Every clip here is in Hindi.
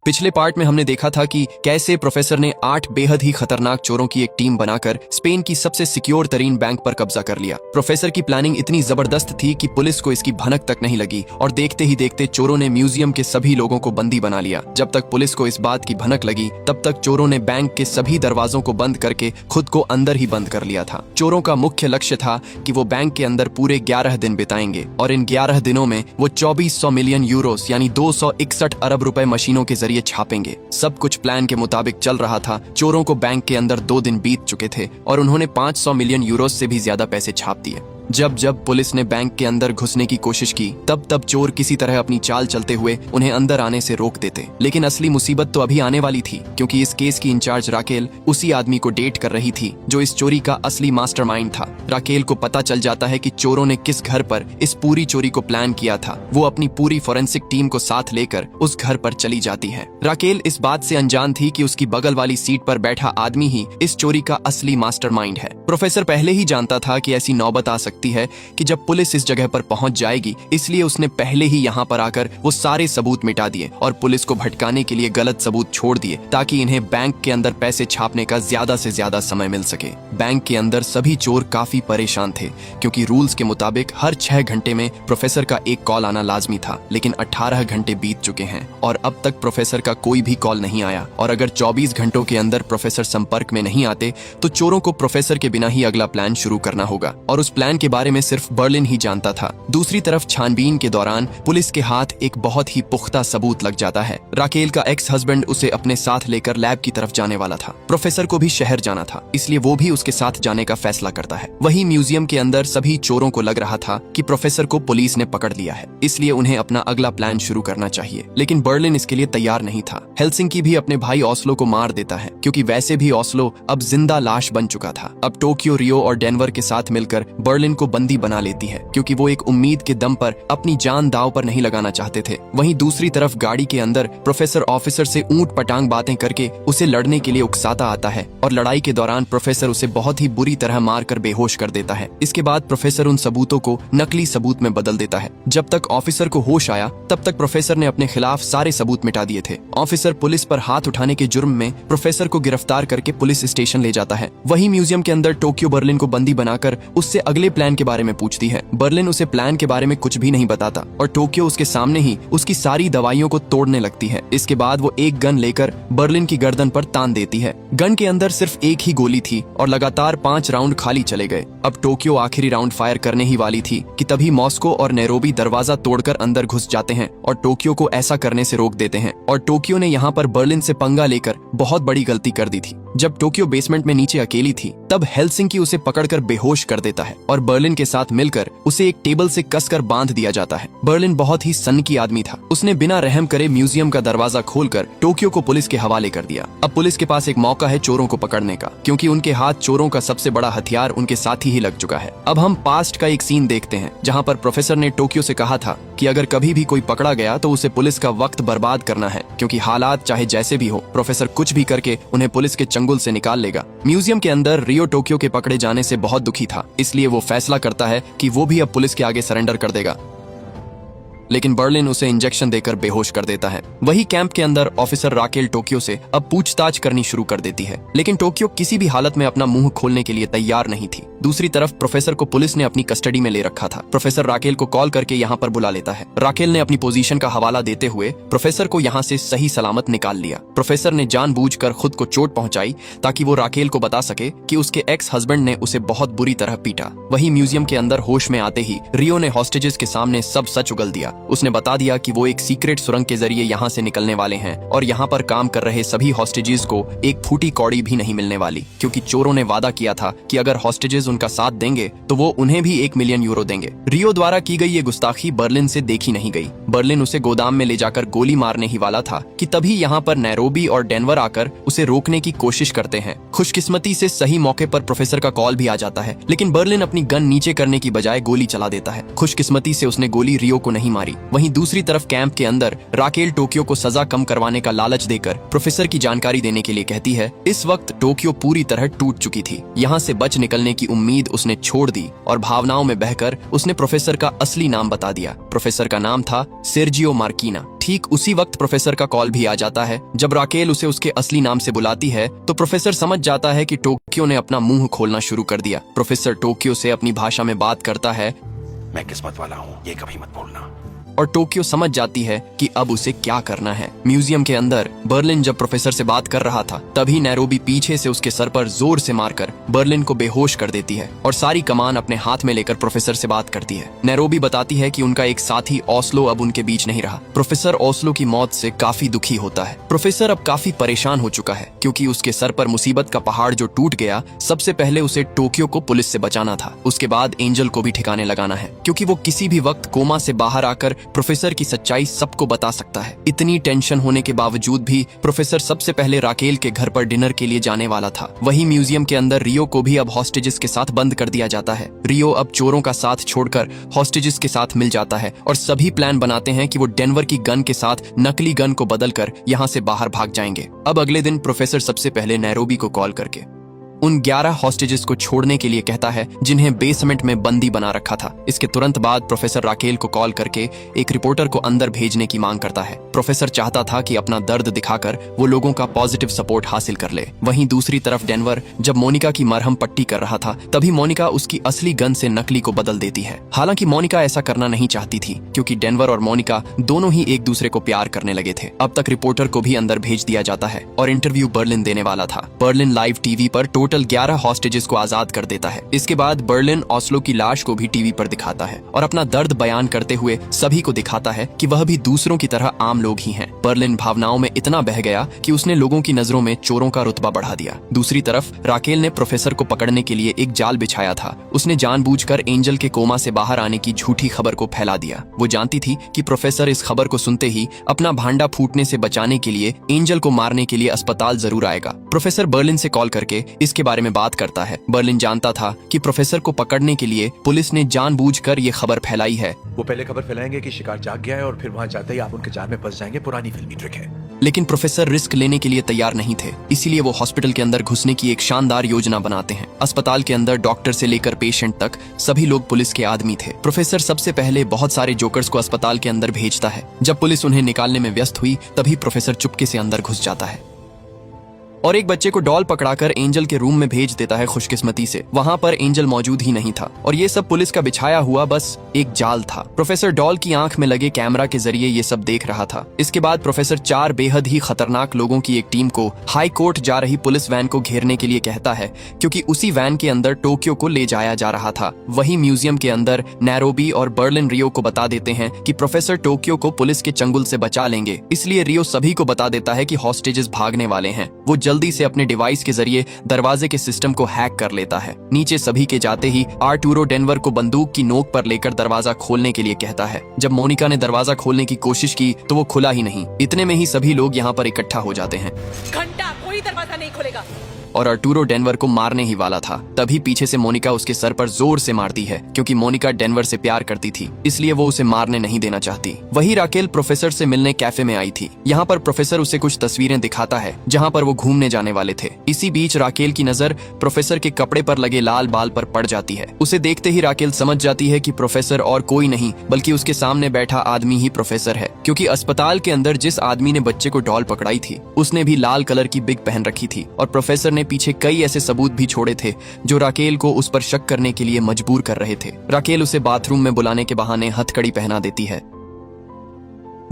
पिछले पार्ट में हमने देखा था कि कैसे प्रोफेसर ने 8 बेहद ही खतरनाक चोरों की एक टीम बनाकर स्पेन की सबसे सिक्योर तरीन बैंक पर कब्जा कर लिया। प्रोफेसर की प्लानिंग इतनी जबरदस्त थी कि पुलिस को इसकी भनक तक नहीं लगी और देखते ही देखते चोरों ने म्यूजियम के सभी लोगों को बंदी बना लिया। जब तक पुलिस को इस बात की भनक लगी तब तक चोरों ने बैंक के सभी दरवाजों को बंद करके खुद को अंदर ही बंद कर लिया था। चोरों का मुख्य लक्ष्य था कि वो बैंक के अंदर पूरे 11 दिन बिताएंगे और इन 11 दिनों में वो 2400 मिलियन यूरोस यानी 261 अरब रुपए मशीनों के जरिए छापेंगे। सब कुछ प्लान के मुताबिक चल रहा था। चोरों को बैंक के अंदर 2 दिन बीत चुके थे और उन्होंने 500 मिलियन यूरोस से भी ज्यादा पैसे छाप दिए। जब पुलिस ने बैंक के अंदर घुसने की कोशिश की तब चोर किसी तरह अपनी चाल चलते हुए उन्हें अंदर आने से रोक देते। लेकिन असली मुसीबत तो अभी आने वाली थी, क्योंकि इस केस की इंचार्ज राकेल उसी आदमी को डेट कर रही थी जो इस चोरी का असली मास्टरमाइंड था। राकेल को पता चल जाता है कि चोरों ने किस घर पर इस पूरी चोरी को प्लान किया था। वो अपनी पूरी फोरेंसिक टीम को साथ लेकर उस घर पर चली जाती है। राकेल इस बात से अनजान थी कि उसकी बगल वाली सीट पर बैठा आदमी ही इस चोरी का असली मास्टरमाइंड है। प्रोफेसर पहले ही जानता था कि ऐसी नौबत आ सकती है कि जब पुलिस इस जगह पर पहुंच जाएगी, इसलिए उसने पहले ही यहाँ पर आकर वो सारे सबूत मिटा दिए और पुलिस को भटकाने के लिए गलत सबूत छोड़ दिए ताकि इन्हें बैंक के अंदर पैसे छापने का ज्यादा से ज्यादा समय मिल सके। बैंक के अंदर सभी चोर काफी परेशान थे, क्योंकि रूल्स के मुताबिक हर 6 घंटे में प्रोफेसर का एक कॉल आना लाजमी था। लेकिन 18 घंटे बीत चुके हैं और अब तक प्रोफेसर का कोई भी कॉल नहीं आया। और अगर 24 घंटों के अंदर प्रोफेसर संपर्क में नहीं आते तो चोरों को प्रोफेसर के बिना ही अगला प्लान शुरू करना होगा और उस प्लान के बारे में सिर्फ बर्लिन ही जानता था। दूसरी तरफ छानबीन के दौरान पुलिस के हाथ एक बहुत ही पुख्ता सबूत लग जाता है। राकेल का एक्स हस्बैंड उसे अपने साथ लेकर लैब की तरफ जाने वाला था। प्रोफेसर को भी शहर जाना था, इसलिए वो भी उसके साथ जाने का फैसला करता है। वही म्यूजियम के अंदर सभी चोरों को लग रहा था कि प्रोफेसर को पुलिस ने पकड़ लिया है, इसलिए उन्हें अपना अगला प्लान शुरू करना चाहिए। लेकिन बर्लिन इसके लिए तैयार नहीं था। हेलसिंकी भी अपने भाई ओस्लो को मार देता है, क्योंकि वैसे भी ओस्लो अब जिंदा लाश बन चुका था। अब टोक्यो, रियो और डेनवर के साथ मिलकर बर्लिन को बंदी बना लेती है, क्योंकि वो एक उम्मीद के दम पर अपनी जान दांव पर नहीं लगाना चाहते थे। वहीं दूसरी तरफ गाड़ी के अंदर प्रोफेसर ऑफिसर से ऊंट पटांग बातें करके उसे लड़ने के लिए उकसाता आता है और लड़ाई के दौरान प्रोफेसर उसे बहुत ही बुरी तरह मारकर बेहोश कर देता है। इसके बाद प्रोफेसर उन सबूतों को नकली सबूत में बदल देता है। जब तक ऑफिसर को होश आया तब तक प्रोफेसर ने अपने खिलाफ सारे सबूत मिटा दिए थे। ऑफिसर पुलिस पर हाथ उठाने के जुर्म में प्रोफेसर को गिरफ्तार करके पुलिस स्टेशन ले जाता है। वही म्यूजियम के अंदर टोक्यो बर्लिन को बंदी बनाकर उससे अगले प्लान के बारे में पूछती है। बर्लिन उसे प्लान के बारे में कुछ भी नहीं बताता और टोक्यो उसके सामने ही उसकी सारी दवाइयों को तोड़ने लगती है। इसके बाद वो एक गन लेकर बर्लिन की गर्दन पर तान देती है। गन के अंदर सिर्फ एक ही गोली थी और लगातार 5 राउंड खाली चले गए। अब टोक्यो आखिरी राउंड फायर करने ही वाली थी कि तभी मॉस्को और नैरोबी दरवाजा तोड़कर अंदर घुस जाते हैं और टोक्यो को ऐसा करने से रोक देते हैं। और टोक्यो ने यहाँ पर बर्लिन से पंगा लेकर बहुत बड़ी गलती कर दी थी। जब टोक्यो बेसमेंट में नीचे अकेली थी तब हेलसिंकी उसे पकड़कर बेहोश कर देता है और बर्लिन के साथ मिलकर उसे एक टेबल से कसकर बांध दिया जाता है। बर्लिन बहुत ही सनकी आदमी था। उसने बिना रहम करे म्यूजियम का दरवाजा खोलकर टोक्यो को पुलिस के हवाले कर दिया। अब पुलिस के पास एक मौका है चोरों को पकड़ने का, क्योंकि उनके हाथ चोरों का सबसे बड़ा हथियार उनके साथी ही लग चुका है। अब हम पास्ट का एक सीन देखते हैं जहाँ पर प्रोफेसर ने टोक्यो से कहा था कि अगर कभी भी कोई पकड़ा गया तो उसे पुलिस का वक्त बर्बाद करना है, क्योंकि हालात चाहे जैसे भी हो प्रोफेसर कुछ भी करके उन्हें पुलिस के चंगुल से निकाल लेगा। म्यूजियम के अंदर रियो टोक्यो के पकड़े जाने से बहुत दुखी था, इसलिए वो फैसला करता है कि वो भी अब पुलिस के आगे सरेंडर कर देगा। लेकिन बर्लिन उसे इंजेक्शन देकर बेहोश कर देता है। वही कैंप के अंदर ऑफिसर राकेल टोक्यो से अब पूछताछ करनी शुरू कर देती है, लेकिन टोक्यो किसी भी हालत में अपना मुंह खोलने के लिए तैयार नहीं थी। दूसरी तरफ प्रोफेसर को पुलिस ने अपनी कस्टडी में ले रखा था। प्रोफेसर राकेल को कॉल करके यहाँ पर बुला लेता है। राकेल ने अपनी पोजीशन का हवाला देते हुए प्रोफेसर को यहाँ से सही सलामत निकाल लिया। प्रोफेसर ने जानबूझकर खुद को चोट पहुंचाई ताकि वो राकेल को बता सके कि उसके एक्स हस्बैंड ने उसे बहुत बुरी तरह पीटा। वही म्यूजियम के अंदर होश में आते ही रियो ने हॉस्टेजेस के सामने सब सच उगल दिया। उसने बता दिया कि वो एक सीक्रेट सुरंग के जरिए यहाँ से निकलने वाले हैं और यहाँ पर काम कर रहे सभी हॉस्टेजेस को एक फूटी कौड़ी भी नहीं मिलने वाली, क्योंकि चोरों ने वादा किया था कि अगर हॉस्टेजेस उनका साथ देंगे तो वो उन्हें भी 1 मिलियन यूरो देंगे। रियो द्वारा की गई ये गुस्ताखी बर्लिन से देखी नहीं गई। बर्लिन उसे गोदाम में ले जाकर गोली मारने ही वाला था कि तभी यहाँ पर नैरोबी और डेनवर आकर उसे रोकने की कोशिश करते हैं। खुशकिस्मती से सही मौके पर प्रोफेसर का कॉल भी आ जाता है, लेकिन बर्लिन अपनी गन नीचे करने की बजाय गोली चला देता है। खुशकिस्मती से उसने गोली रियो को नहीं मारी जानकारी। वहीं दूसरी तरफ कैंप के अंदर राकेल टोक्यो को सजा कम करवाने का लालच देकर प्रोफेसर की जानकारी देने के लिए कहती है। इस वक्त टोक्यो पूरी तरह टूट चुकी थी। यहाँ से बच निकलने की उम्मीद उसने छोड़ दी और भावनाओं में बहकर उसने प्रोफेसर का असली नाम बता दिया। प्रोफेसर का नाम था सेर्जियो मार्कीना। ठीक उसी वक्त प्रोफेसर का कॉल भी आ जाता है। जब राकेल उसे उसके असली नाम से बुलाती है तो प्रोफेसर समझ जाता है कि टोक्यो ने अपना मुंह खोलना शुरू कर दिया। प्रोफेसर टोक्यो से अपनी भाषा में बात करता है। मैं किस्मत वाला हूँ, ये कभी मत भूलना। और टोक्यो समझ जाती है कि अब उसे क्या करना है। म्यूजियम के अंदर बर्लिन जब प्रोफेसर से बात कर रहा था तभी नैरोबी पीछे से उसके सर पर जोर से मारकर बर्लिन को बेहोश कर देती है और सारी कमान अपने हाथ में लेकर प्रोफेसर से बात करती है। नैरोबी बताती है कि उनका एक साथी ओस्लो अब उनके बीच नहीं रहा। प्रोफेसर ओस्लो की मौत से काफी दुखी होता है। प्रोफेसर अब काफी परेशान हो चुका है क्योंकि उसके सर पर मुसीबत का पहाड़ जो टूट गया, सबसे पहले उसे टोक्यो को पुलिस से बचाना था। उसके बाद एंजल को भी ठिकाने लगाना है क्योंकि वो किसी भी वक्त कोमा से बाहर आकर प्रोफेसर की सच्चाई सबको बता सकता है। इतनी टेंशन होने के बावजूद भी प्रोफेसर सबसे पहले राकेल के घर पर डिनर के लिए जाने वाला था। वहीं म्यूजियम के अंदर रियो को भी अब हॉस्टेजेस के साथ बंद कर दिया जाता है। रियो अब चोरों का साथ छोड़कर हॉस्टेजेस के साथ मिल जाता है और सभी प्लान बनाते हैं कि वो डेनवर की गन के साथ नकली गन को बदलकर यहाँ से बाहर भाग जाएंगे। अब अगले दिन प्रोफेसर सबसे पहले नैरोबी को कॉल करके उन 11 हॉस्टेजेस को छोड़ने के लिए कहता है जिन्हें बेसमेंट में बंदी बना रखा था। इसके तुरंत बाद प्रोफेसर राकेल को कॉल करके एक रिपोर्टर को अंदर भेजने की मांग करता है। प्रोफेसर चाहता था कि अपना दर्द दिखाकर वो लोगों का पॉजिटिव सपोर्ट हासिल कर ले। वहीं दूसरी तरफ डेनवर जब मोनिका की मरहम पट्टी कर रहा था तभी मोनिका उसकी असली गन से नकली को बदल देती है। हालांकि मोनिका ऐसा करना नहीं चाहती थी क्योंकि डेनवर और मोनिका दोनों ही एक दूसरे को प्यार करने लगे थे। अब तक रिपोर्टर को भी अंदर भेज दिया जाता है और इंटरव्यू बर्लिन देने वाला था। बर्लिन लाइव टीवी पर टोटल 11 हॉस्टेजेस को आजाद कर देता है। इसके बाद बर्लिन ओस्लो की लाश को भी टीवी पर दिखाता है और अपना दर्द बयान करते हुए सभी को दिखाता है कि वह भी दूसरों की तरह आम लोग ही हैं। बर्लिन भावनाओं में इतना बह गया कि उसने लोगों की नजरों में चोरों का रुतबा बढ़ा दिया। दूसरी तरफ राकेल ने प्रोफेसर को पकड़ने के लिए एक जाल बिछाया था। उसने जानबूझकर एंजल के कोमा से बाहर आने की झूठी खबर को फैला दिया। वो जानती थी कि प्रोफेसर इस खबर को सुनते ही अपना भांडा फूटने से बचाने के लिए एंजल को मारने के लिए अस्पताल जरूर आएगा। प्रोफेसर बर्लिन से कॉल करके इसके बारे में बात करता है। बर्लिन जानता था कि प्रोफेसर को पकड़ने के लिए पुलिस ने जानबूझकर ये खबर फैलाई है। वो पहले खबर फैलाएंगे कि शिकार जाग गया है और फिर वहाँ जाते ही आप उनके जाल में फंस जाएंगे। पुरानी फिल्मी ट्रिक है। लेकिन प्रोफेसर रिस्क लेने के लिए तैयार नहीं थे, इसीलिए वो हॉस्पिटल के अंदर घुसने की एक शानदार योजना बनाते हैं। अस्पताल के अंदर डॉक्टर से लेकर पेशेंट तक सभी लोग पुलिस के आदमी थे। प्रोफेसर सबसे पहले बहुत सारे जोकर्स को अस्पताल के अंदर भेजता है। जब पुलिस उन्हें निकालने में व्यस्त हुई तभी प्रोफेसर चुपके से अंदर घुस जाता है और एक बच्चे को डॉल पकड़ाकर एंजल के रूम में भेज देता है। खुशकिस्मती से वहां पर एंजल मौजूद ही नहीं था और ये सब पुलिस का बिछाया हुआ बस एक जाल था। प्रोफेसर डॉल की आंख में लगे कैमरा के जरिए ये सब देख रहा था। इसके बाद प्रोफेसर 4 बेहद ही खतरनाक लोगों की एक टीम को हाई कोर्ट जा रही पुलिस वैन को घेरने के लिए कहता है क्योंकि उसी वैन के अंदर टोक्यो को ले जाया जा रहा था। वही म्यूजियम के अंदर नैरोबी और बर्लिन रियो को बता देते हैं कि प्रोफेसर टोक्यो को पुलिस के चंगुल से बचा लेंगे। इसलिए रियो सभी को बता देता है कि हॉस्टेजेस भागने वाले हैं। वो जल्दी से अपने डिवाइस के जरिए दरवाजे के सिस्टम को हैक कर लेता है। नीचे सभी के जाते ही आर्टूरो डेनवर को बंदूक की नोक पर लेकर दरवाजा खोलने के लिए कहता है। जब मोनिका ने दरवाजा खोलने की कोशिश की तो वो खुला ही नहीं। इतने में ही सभी लोग यहाँ पर इकट्ठा हो जाते हैं। घंटा कोई दरवाजा नहीं खुलेगा। और आर्टूरो डेनवर को मारने ही वाला था। तभी पीछे से मोनिका उसके सर पर जोर से मारती है क्योंकि मोनिका डेनवर से प्यार करती थी, इसलिए वो उसे मारने नहीं देना चाहती। वही राकेल प्रोफेसर से मिलने कैफे में आई थी। यहाँ पर प्रोफेसर उसे कुछ तस्वीरें दिखाता है जहाँ पर वो घूमने जाने वाले थे। इसी बीच राकेल की नजर प्रोफेसर के कपड़े पर लगे लाल बाल पर पड़ जाती है। उसे देखते ही राकेल समझ जाती है कि प्रोफेसर और कोई नहीं बल्कि उसके सामने बैठा आदमी ही प्रोफेसर है, क्योंकि अस्पताल के अंदर जिस आदमी ने बच्चे को डॉल पकड़ाई थी उसने भी लाल कलर की बिग पहन रखी थी और प्रोफेसर ने पीछे कई ऐसे सबूत भी छोड़े थे जो राकेल को उस पर शक करने के लिए मजबूर कर रहे थे। राकेल उसे बाथरूम में बुलाने के बहाने हथकड़ी पहना देती है।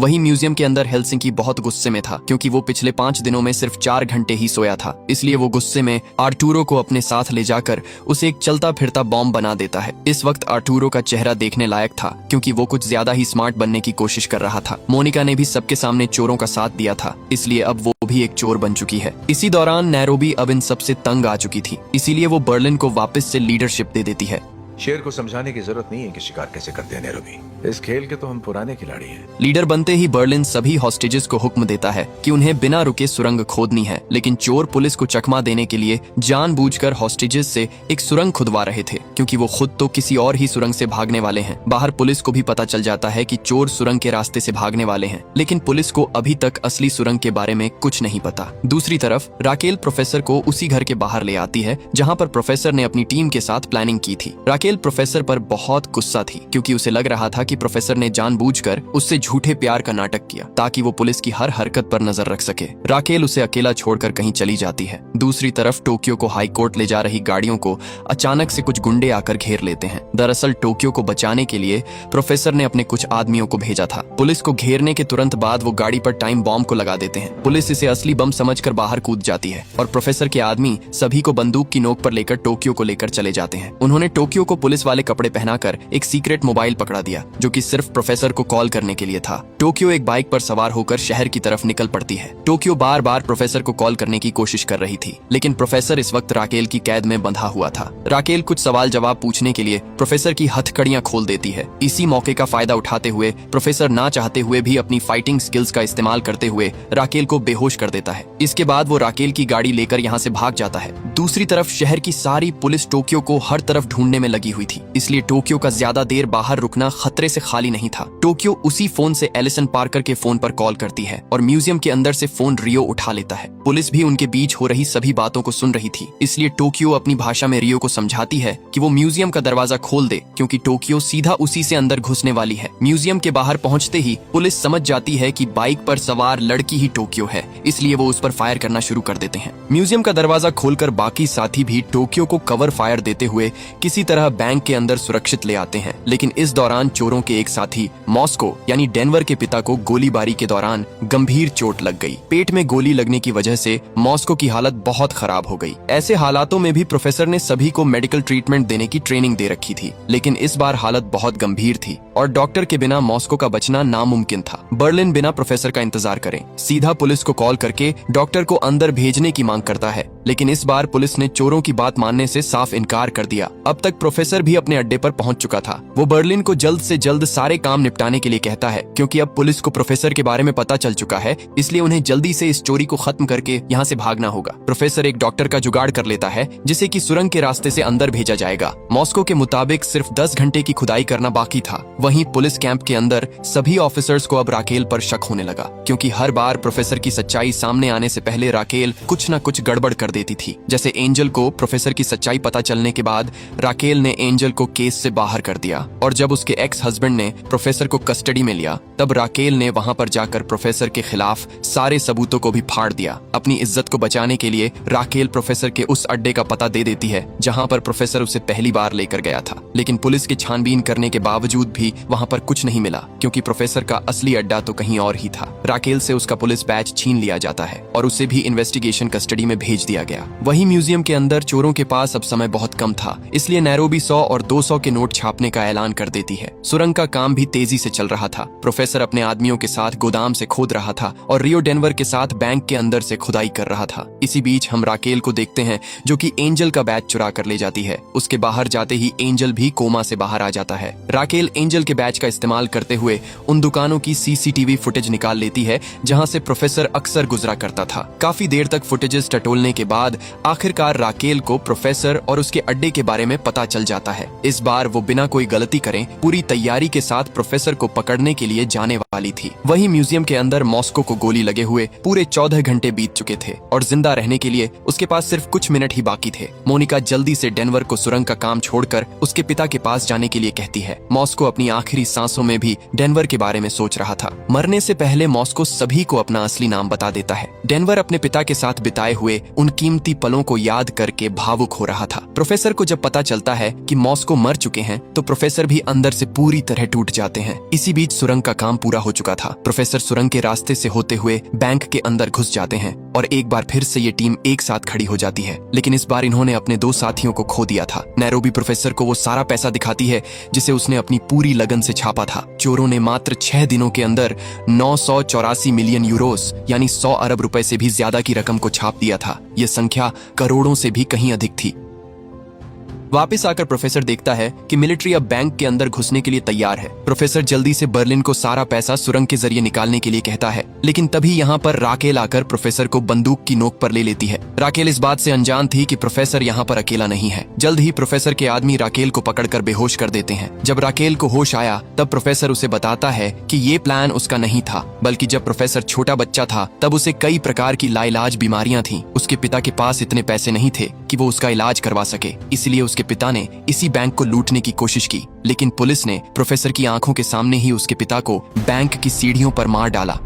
वहीं म्यूजियम के अंदर हेलसिंकी बहुत गुस्से में था क्योंकि वो पिछले 5 दिनों में सिर्फ 4 घंटे ही सोया था। इसलिए वो गुस्से में आर्टूरो को अपने साथ ले जाकर उसे एक चलता फिरता बॉम्ब बना देता है। इस वक्त आर्टूरो का चेहरा देखने लायक था क्योंकि वो कुछ ज्यादा ही स्मार्ट बनने की कोशिश कर रहा था। मोनिका ने भी सबके सामने चोरों का साथ दिया था, इसलिए अब वो भी एक चोर बन चुकी है। इसी दौरान नैरोबी अब इन सबसे तंग आ चुकी थी, इसीलिए वो बर्लिन को वापस से लीडरशिप दे देती है। शेर को समझाने की जरूरत नहीं है कि शिकार कैसे करते हैं नैरोबी। इस खेल के तो हम पुराने खिलाड़ी हैं। लीडर बनते ही बर्लिन सभी हॉस्टेजेस को हुक्म देता है कि उन्हें बिना रुके सुरंग खोदनी है, लेकिन चोर पुलिस को चकमा देने के लिए जानबूझकर हॉस्टेजेस से एक सुरंग खुदवा रहे थे, क्योंकि वो खुद तो किसी और ही सुरंग से भागने वाले हैं। बाहर पुलिस को भी पता चल जाता है कि चोर सुरंग के रास्ते से भागने वाले हैं, लेकिन पुलिस को अभी तक असली सुरंग के बारे में कुछ नहीं पता। दूसरी तरफ राकेल प्रोफेसर को उसी घर के बाहर ले आती है जहाँ पर प्रोफेसर ने अपनी टीम के साथ प्लानिंग की थी। राकेल प्रोफेसर पर बहुत गुस्सा थी, क्योंकि उसे लग रहा था कि प्रोफेसर ने जानबूझकर उससे झूठे प्यार का नाटक किया ताकि वो पुलिस की हर हरकत पर नजर रख सके। राकेल उसे अकेला छोड़कर कहीं चली जाती है। दूसरी तरफ टोक्यो को हाई कोर्ट ले जा रही गाड़ियों को अचानक से कुछ गुंडे आकर घेर लेते हैं। दरअसल टोक्यो को बचाने के लिए प्रोफेसर ने अपने कुछ आदमियों को भेजा था। पुलिस को घेरने के तुरंत बाद वो गाड़ी पर टाइम बॉम्ब को लगा देते हैं। पुलिस इसे असली बम समझकर बाहर कूद जाती है और प्रोफेसर के आदमी सभी को बंदूक की नोक पर लेकर टोक्यो को लेकर चले जाते हैं। उन्होंने टोक्यो को पुलिस वाले कपड़े पहनाकर एक सीक्रेट मोबाइल पकड़ा दिया, जो कि सिर्फ प्रोफेसर को कॉल करने के लिए था। टोक्यो एक बाइक पर सवार होकर शहर की तरफ निकल पड़ती है। टोक्यो बार बार प्रोफेसर को कॉल करने की कोशिश कर रही थी, लेकिन प्रोफेसर इस वक्त राकेल की कैद में बंधा हुआ था। राकेल कुछ सवाल जवाब पूछने के लिए प्रोफेसर की हथकड़ियां खोल देती है। इसी मौके का फायदा उठाते हुए प्रोफेसर ना चाहते हुए भी अपनी फाइटिंग स्किल्स का इस्तेमाल करते हुए राकेल को बेहोश कर देता है। इसके बाद वो राकेल की गाड़ी लेकर यहाँ से भाग जाता है। दूसरी तरफ शहर की सारी पुलिस टोक्यो को हर तरफ ढूंढने में लगी हुई थी, इसलिए टोक्यो का ज्यादा देर बाहर रुकना खतरे से खाली नहीं था। टोक्यो उसी फोन से एलिसन पार्कर के फोन पर कॉल करती है और म्यूजियम के अंदर से फोन रियो उठा लेता है। पुलिस भी उनके बीच हो रही सभी बातों को सुन रही थी, इसलिए टोक्यो अपनी भाषा में रियो को समझाती है कि वो म्यूजियम का दरवाजा खोल दे, क्योंकि टोक्यो सीधा उसी से अंदर घुसने वाली है। म्यूजियम के बाहर पहुंचते ही पुलिस समझ जाती है कि बाइक पर सवार लड़की ही टोक्यो है, इसलिए वो उस पर फायर करना शुरू कर देते हैं। म्यूजियम का दरवाजा खोलकर बाकी साथी भी टोक्यो को कवर फायर देते हुए किसी तरह बैंक के अंदर सुरक्षित ले आते हैं, लेकिन इस दौरान चोरों के एक साथी मॉस्को यानी डेनवर के पिता को गोलीबारी के दौरान गंभीर चोट लग गई। पेट में गोली लगने की वजह से मॉस्को की हालत बहुत खराब हो गई। ऐसे हालातों में भी प्रोफेसर ने सभी को मेडिकल ट्रीटमेंट देने की ट्रेनिंग दे रखी थी, लेकिन इस बार हालत बहुत गंभीर थी और डॉक्टर के बिना मॉस्को का बचना नामुमकिन था। बर्लिन बिना प्रोफेसर का इंतजार करे सीधा पुलिस को कॉल करके डॉक्टर को अंदर भेजने की मांग करता है, लेकिन इस बार पुलिस ने चोरों की बात मानने से साफ इनकार कर दिया। अब तक प्रोफेसर भी अपने अड्डे पर पहुंच चुका था। वो बर्लिन को जल्द से जल्द सारे काम निपटाने के लिए कहता है, क्योंकि अब पुलिस को प्रोफेसर के बारे में पता चल चुका है, इसलिए उन्हें जल्दी से इस चोरी को खत्म करके यहाँ से भागना होगा। प्रोफेसर एक डॉक्टर का जुगाड़ कर लेता है, जिसे कि सुरंग के रास्ते से अंदर भेजा जाएगा। मॉस्को के मुताबिक सिर्फ 10 घंटे की खुदाई करना बाकी था। वहीं पुलिस कैंप के अंदर सभी ऑफिसर्स को अब राकेल पर शक होने लगा, क्योंकि हर बार प्रोफेसर की सच्चाई सामने आने से पहले राकेल कुछ न कुछ गड़बड़ कर देती थी। जैसे एंजल को प्रोफेसर की सच्चाई पता चलने के बाद राकेल ने एंजल को केस से बाहर कर दिया, और जब उसके एक्स हस्बैंड ने प्रोफेसर को कस्टडी में लिया, तब राकेल ने वहां पर जाकर प्रोफेसर के खिलाफ सारे सबूतों को भी फाड़ दिया। अपनी इज्जत को बचाने के लिए राकेल प्रोफेसर के उस अड्डे का पता दे देती है जहां पर प्रोफेसर उसे पहली बार लेकर गया था, लेकिन पुलिस की छानबीन करने के बावजूद भी वहां पर कुछ नहीं मिला, क्योंकि प्रोफेसर का असली अड्डा तो कहीं और ही था। राकेल से उसका पुलिस बैच छीन लिया जाता है और उसे भी इन्वेस्टिगेशन कस्टडी में भेज दिया गया। वहीं म्यूजियम के अंदर चोरों के पास अब समय बहुत कम था, इसलिए नैरोबी 100 और 200 के नोट छापने का ऐलान कर देती है। सुरंग का काम भी तेजी से चल रहा था। प्रोफेसर अपने आदमियों के साथ गोदाम से खोद रहा था और रियो डेनवर के साथ बैंक के अंदर से खुदाई कर रहा था। इसी बीच हम राकेल को देखते हैं, जो कि एंजल का बैच चुरा कर ले जाती है। उसके बाहर जाते ही एंजल भी कोमा से बाहर आ जाता है। राकेल एंजल के बैच का इस्तेमाल करते हुए उन दुकानों की सीसीटीवी फुटेज निकाल लेती है जहां से प्रोफेसर अक्सर गुजरा करता था। काफी देर तक फुटेजेस टटोलने के बाद आखिरकार राकेल को प्रोफेसर और उसके अड्डे के बारे में पता चल जाता है। इस बार वो बिना कोई गलती करे पूरी तैयारी के साथ प्रोफेसर को पकड़ने के लिए जाने वाली थी। वहीं म्यूजियम के अंदर मॉस्को को गोली लगे हुए पूरे 14 घंटे बीत चुके थे और जिंदा रहने के लिए उसके पास सिर्फ कुछ मिनट ही बाकी थे। मोनिका जल्दी से डेनवर को सुरंग का काम छोड़कर उसके पिता के पास जाने के लिए कहती है। मॉस्को अपनी आखिरी सांसों में भी डेनवर के बारे में सोच रहा था। मरने से पहले मॉस्को सभी को अपना असली नाम बता देता है। डेनवर अपने पिता के साथ बिताए हुए उन कीमती पलों को याद करके भावुक हो रहा था। प्रोफेसर को जब पता चलता है कि मॉस्को मर चुके हैं, तो प्रोफेसर भी अंदर से पूरी तरह टूट जाते हैं। इसी बीच सुरंग का काम पूरा हो चुका था। प्रोफेसर सुरंग के रास्ते से होते हुए बैंक के अंदर घुस जाते हैं और एक बार फिर से ये टीम एक साथ खड़ी हो जाती है, लेकिन इस बार इन्होंने अपने 2 साथियों को खो दिया था। नैरोबी प्रोफेसर को वो सारा पैसा दिखाती है जिसे उसने अपनी पूरी लगन से छापा था। चोरों ने मात्र 6 दिनों के अंदर 984 मिलियन यूरोस यानी 100 अरब रुपए से भी ज्यादा की रकम को छाप दिया था। ये संख्या करोड़ों से भी कहीं अधिक थी। वापस आकर प्रोफेसर देखता है कि मिलिट्री अब बैंक के अंदर घुसने के लिए तैयार है। प्रोफेसर जल्दी से बर्लिन को सारा पैसा सुरंग के जरिए निकालने के लिए कहता है, लेकिन तभी यहाँ पर राकेल आकर प्रोफेसर को बंदूक की नोक पर ले लेती है। राकेल इस बात से अनजान थी कि प्रोफेसर यहाँ पर अकेला नहीं है। जल्द ही प्रोफेसर के आदमी राकेल को पकड़कर बेहोश कर देते हैं। जब राकेल को होश आया तब प्रोफेसर उसे बताता है कि ये प्लान उसका नहीं था, बल्कि जब प्रोफेसर छोटा बच्चा था तब उसे कई प्रकार की लाइलाज बीमारियां थीं। उसके पिता के पास इतने पैसे नहीं थे कि वो उसका इलाज करवा सके, इसलिए उसके पिता ने इसी बैंक को लूटने की कोशिश की। लेकिन पुलिस ने प्रोफेसर की आंखों के सामने ही उसके पिता को बैंक की सीढ़ियों पर मार डाला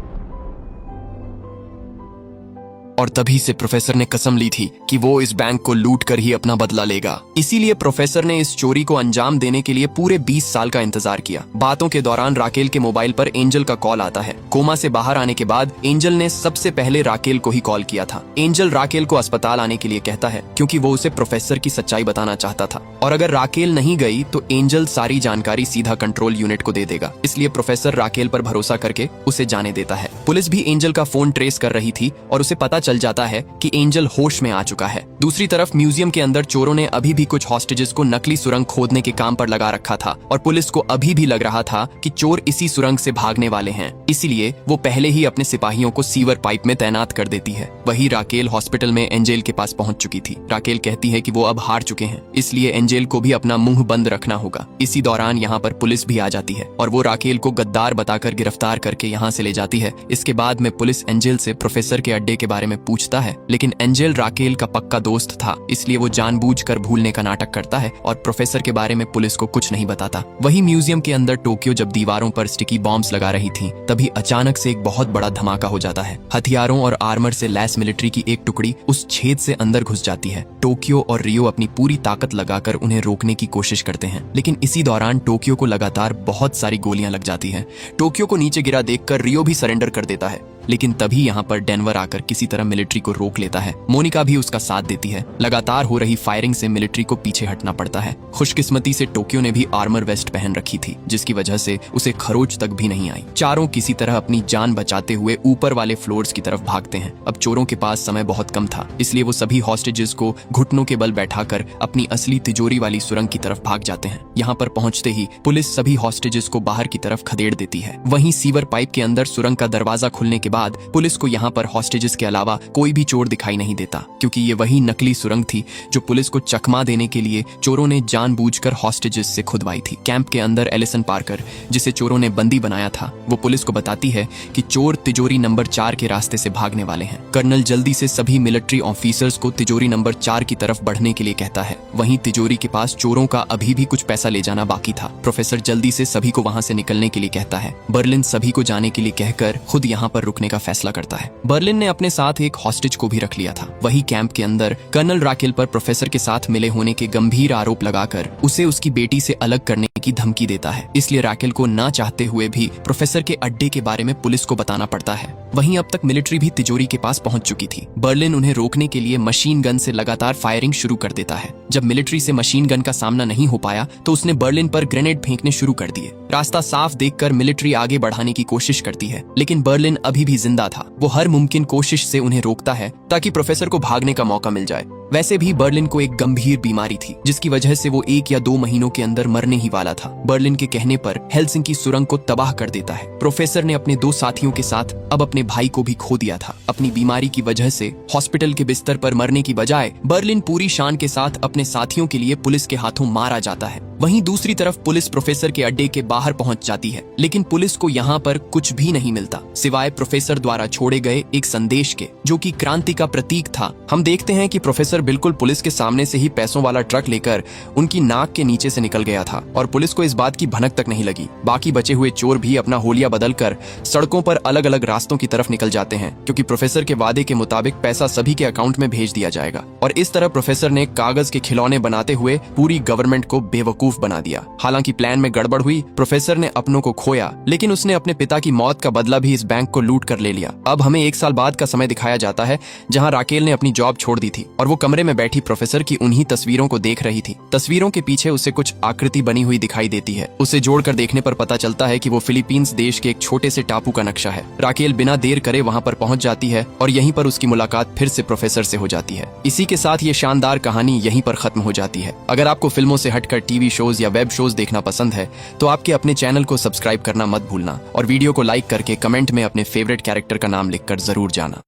और तभी से प्रोफेसर ने कसम ली थी कि वो इस बैंक को लूट कर ही अपना बदला लेगा। इसीलिए प्रोफेसर ने इस चोरी को अंजाम देने के लिए पूरे 20 साल का इंतजार किया। बातों के दौरान राकेल के मोबाइल पर एंजल का कॉल आता है। कोमा से बाहर आने के बाद एंजल ने सबसे पहले राकेल को ही कॉल किया था। एंजल राकेल को अस्पताल आने के लिए कहता है क्योंकि वो उसे प्रोफेसर की सच्चाई बताना चाहता था, और अगर राकेल नहीं गई तो एंजल सारी जानकारी सीधा कंट्रोल यूनिट को दे देगा। इसलिए प्रोफेसर राकेल पर भरोसा करके उसे जाने देता है। पुलिस भी एंजल का फोन ट्रेस कर रही थी और उसे पता चल जाता है कि एंजल होश में आ चुका है। दूसरी तरफ म्यूजियम के अंदर चोरों ने अभी भी कुछ हॉस्टेजेस को नकली सुरंग खोदने के काम पर लगा रखा था और पुलिस को अभी भी लग रहा था कि चोर इसी सुरंग से भागने वाले हैं। इसीलिए वो पहले ही अपने सिपाहियों को सीवर पाइप में तैनात कर देती है। वही राकेल हॉस्पिटल में एंजेल के पास पहुंच चुकी थी। राकेल कहती है कि वो अब हार चुके हैं, इसलिए एंजेल को भी अपना मुंह बंद रखना होगा। इसी दौरान यहाँ पर पुलिस भी आ जाती है और वो राकेल को गद्दार बताकर गिरफ्तार करके यहाँ से ले जाती है। इसके बाद में पुलिस एंजेल से प्रोफेसर के अड्डे के बारे में पूछता है, लेकिन एंजेल राकेल का पक्का दोस्त था, इसलिए वो जानबूझकर भूलने का नाटक करता है और प्रोफेसर के बारे में पुलिस को कुछ नहीं बताता। वही म्यूजियम के अंदर टोक्यो जब दीवारों पर स्टिकी बॉम्ब्स लगा रही थी तभी अचानक से एक बहुत बड़ा धमाका हो जाता है। हथियारों और आर्मर से लैस मिलिट्री की एक टुकड़ी उस छेद से अंदर घुस जाती है। टोक्यो और रियो अपनी पूरी ताकत लगाकर उन्हें रोकने की कोशिश करते हैं, लेकिन इसी दौरान टोक्यो को लगातार बहुत सारी गोलियां लग जाती हैं। टोक्यो को नीचे गिरा देखकर रियो भी सरेंडर कर देता है, लेकिन तभी यहाँ पर डेनवर आकर किसी तरह मिलिट्री को रोक लेता है। मोनिका भी उसका साथ देती है। लगातार हो रही फायरिंग से मिलिट्री को पीछे हटना पड़ता है। खुशकिस्मती से टोक्यो ने भी आर्मर वेस्ट पहन रखी थी, जिसकी वजह से उसे खरोच तक भी नहीं आई। चारों किसी तरह अपनी जान बचाते हुए ऊपर वाले फ्लोर्स की तरफ भागते हैं। अब चोरों के पास समय बहुत कम था, इसलिए वो सभी हॉस्टेजेस को घुटनों के बल बैठाकर अपनी असली तिजोरी वाली सुरंग की तरफ भाग जाते हैं। यहाँ पर पहुंचते ही पुलिस सभी हॉस्टेजेस को बाहर की तरफ खदेड़ देती है। वहीं सीवर पाइप के अंदर सुरंग का दरवाजा खुलने के बाद पुलिस को यहाँ पर हॉस्टेजेस के अलावा कोई भी चोर दिखाई नहीं देता, क्योंकि ये वही नकली सुरंग थी जो पुलिस को चकमा देने के लिए चोरों ने जानबूझकर हॉस्टेजेस से खुदवाई थी। कैंप के अंदर एलिसन पार्कर, जिसे चोरों ने बंदी बनाया था, वो पुलिस को बताती है कि चोर तिजोरी नंबर 4 के रास्ते से भागने वाले हैं। कर्नल जल्दी से सभी मिलिट्री ऑफिसर्स को तिजोरी नंबर 4 की तरफ बढ़ने के लिए कहता है। वहीं तिजोरी के पास चोरों का अभी भी कुछ पैसा ले जाना बाकी था। प्रोफेसर जल्दी से सभी को वहां से निकलने के लिए कहता है। बर्लिन सभी को जाने के लिए कहकर खुद यहाँ पर रुकने का फैसला करता है। बर्लिन ने अपने साथ एक हॉस्टेज को भी रख लिया था। वही कैंप के अंदर कर्नल राकेल पर प्रोफेसर के साथ मिले होने के गंभीर आरोप लगाकर उसे उसकी बेटी से अलग करने की धमकी देता है। इसलिए राकेल को ना चाहते हुए भी प्रोफेसर के अड्डे के बारे में पुलिस को बताना पड़ता है। वहीं अब तक मिलिट्री भी तिजोरी के पास पहुंच चुकी थी। बर्लिन उन्हें रोकने के लिए मशीन गन से लगातार फायरिंग शुरू कर देता है। जब मिलिट्री से मशीन गन का सामना नहीं हो पाया तो उसने बर्लिन पर ग्रेनेड फेंकने शुरू कर दिए। रास्ता साफ देखकर मिलिट्री आगे बढ़ाने की कोशिश करती है, लेकिन बर्लिन अभी भी जिंदा था। वो हर मुमकिन कोशिश से उन्हें रोकता है ताकि प्रोफेसर को भागने का मौका मिल जाए। वैसे भी बर्लिन को एक गंभीर बीमारी थी, जिसकी वजह से वो 1 या 2 महीनों के अंदर मरने ही वाला था। बर्लिन के कहने पर हेलसिंकी सुरंग को तबाह कर देता है। प्रोफेसर ने अपने 2 साथियों के साथ अब अपने भाई को भी खो दिया था। अपनी बीमारी की वजह से हॉस्पिटल के बिस्तर पर मरने की बजाय बर्लिन पूरी शान के साथ अपने साथियों के लिए पुलिस के हाथों मारा जाता है। वहीं दूसरी तरफ पुलिस प्रोफेसर के अड्डे के बाहर पहुंच जाती है, लेकिन पुलिस को यहाँ पर कुछ भी नहीं मिलता सिवाय प्रोफेसर द्वारा छोड़े गए एक संदेश के, जो कि क्रांति का प्रतीक था। हम देखते हैं कि प्रोफेसर बिल्कुल पुलिस के सामने से ही पैसों वाला ट्रक लेकर उनकी नाक के नीचे से निकल गया था और पुलिस को इस बात की भनक तक नहीं लगी। बाकी बचे हुए चोर भी अपना होलिया बदलकर सड़कों पर अलग अलग रास्तों की तरफ निकल जाते हैं, क्योंकि प्रोफेसर के वादे के मुताबिक पैसा सभी के अकाउंट में भेज दिया जाएगा। और इस तरह प्रोफेसर ने कागज के खिलौने बनाते हुए पूरी गवर्नमेंट को बेवकूफ बना दिया। हालांकि प्लान में गड़बड़ हुई। प्रोफेसर प्रोफेसर ने अपनों को खोया, लेकिन उसने अपने पिता की मौत का बदला भी इस बैंक को लूट कर ले लिया। अब हमें 1 साल बाद का समय दिखाया जाता है जहां राकेल ने अपनी जॉब छोड़ दी थी और वो कमरे में बैठी प्रोफेसर की उन्हीं तस्वीरों को देख रही थी। तस्वीरों के पीछे उसे कुछ आकृति बनी हुई दिखाई देती है। उसे जोड़कर देखने पर पता चलता है कि वो फिलीपींस देश के एक छोटे से टापू का नक्शा है। राकेल बिना देर करे वहां पर पहुंच जाती है और यहीं पर उसकी मुलाकात फिर से प्रोफेसर से हो जाती है। इसी के साथ ये शानदार कहानी यहीं पर खत्म हो जाती है। अगर आपको फिल्मों से हटकर टीवी शोज या वेब शोज देखना पसंद है तो आपके अपने चैनल को सब्सक्राइब करना मत भूलना और वीडियो को लाइक करके कमेंट में अपने फेवरेट कैरेक्टर का नाम लिखकर जरूर जाना।